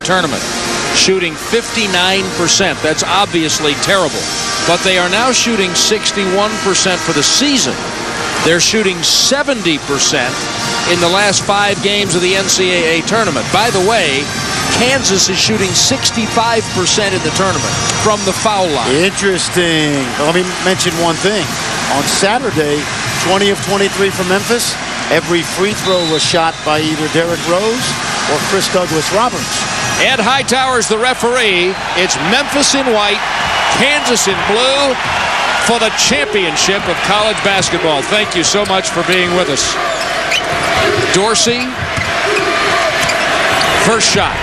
tournament, shooting 59%. That's obviously terrible. But they are now shooting 61% for the season. They're shooting 70% in the last 5 games of the NCAA tournament. By the way, Kansas is shooting 65% in the tournament from the foul line. Interesting. Let me mention one thing. On Saturday, 20 of 23 from Memphis. Every free throw was shot by either Derrick Rose or Chris Douglas-Roberts. Ed Hightower's the referee. It's Memphis in white, Kansas in blue for the championship of college basketball. Thank you so much for being with us. Dorsey, first shot.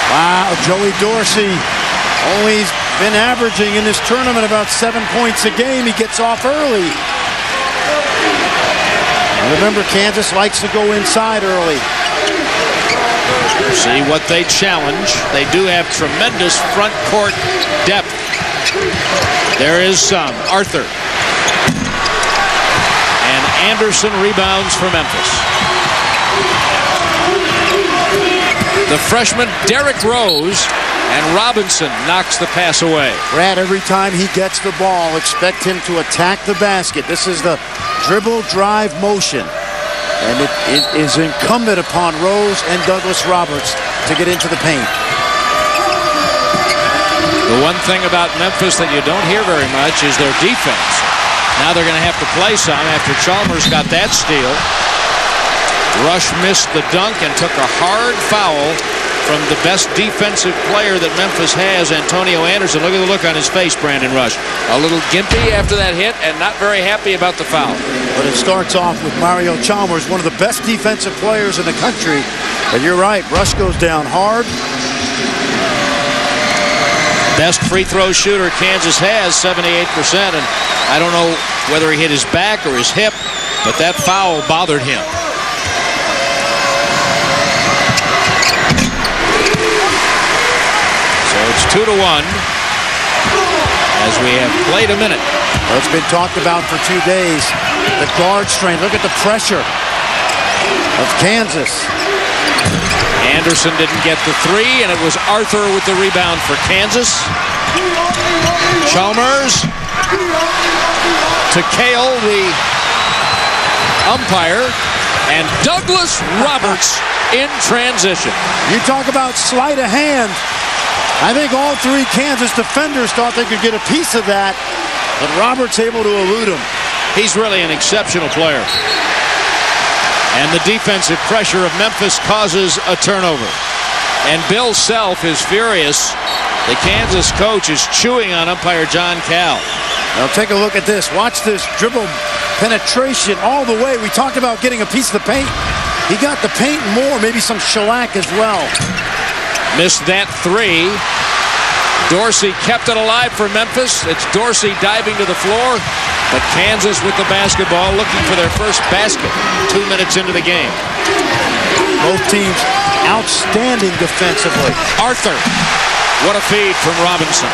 Wow, Joey Dorsey only been averaging in this tournament about 7 points a game. He gets off early. And remember, Kansas likes to go inside early. See what they challenge. They do have tremendous front court depth. There is some. Arthur. And Anderson rebounds for Memphis. The freshman Derrick Rose, and Robinson knocks the pass away. Brad, every time he gets the ball, expect him to attack the basket. This is the dribble drive motion. And it is incumbent upon Rose and Douglas-Roberts to get into the paint. The one thing about Memphis that you don't hear very much is their defense. Now they're going to have to play some after Chalmers got that steal. Rush missed the dunk and took a hard foul from the best defensive player that Memphis has, Antonio Anderson. Look at the look on his face, Brandon Rush. A little gimpy after that hit and not very happy about the foul. But it starts off with Mario Chalmers, one of the best defensive players in the country. But you're right, Rush goes down hard. Best free throw shooter Kansas has, 78%. And I don't know whether he hit his back or his hip, but that foul bothered him. It's 2-1 as we have played a minute. Well, it's been talked about for 2 days. The guard strength. Look at the pressure of Kansas. Anderson didn't get the 3, and it was Arthur with the rebound for Kansas. Chalmers to Cale, the umpire, and Douglas-Roberts in transition. You talk about sleight of hand. I think all 3 Kansas defenders thought they could get a piece of that, but Roberts able to elude him. He's really an exceptional player. And the defensive pressure of Memphis causes a turnover. And Bill Self is furious. The Kansas coach is chewing on umpire John Cal. Now take a look at this. Watch this dribble penetration all the way. We talked about getting a piece of the paint. He got the paint more, maybe some shellac as well. Missed that 3. Dorsey kept it alive for Memphis. It's Dorsey diving to the floor, but Kansas with the basketball looking for their first basket 2 minutes into the game. Both teams outstanding defensively. Arthur, what a feed from Robinson.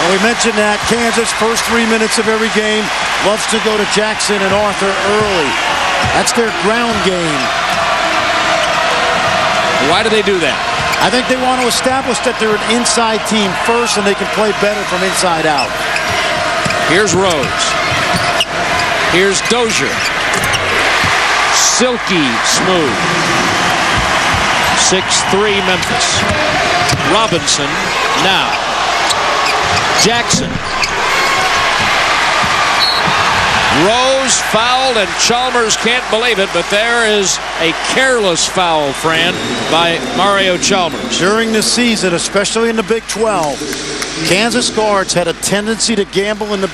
Well, we mentioned that Kansas, first 3 minutes of every game, loves to go to Jackson and Arthur early. That's their ground game. Why do they do that? I think they want to establish that they're an inside team first and they can play better from inside out. Here's Rose. Here's Dozier. Silky smooth. 6-3 Memphis. Robinson now. Jackson. Rose fouled, and Chalmers can't believe it, but there is a careless foul, Fran, by Mario Chalmers. During the season, especially in the Big 12, Kansas guards had a tendency to gamble in the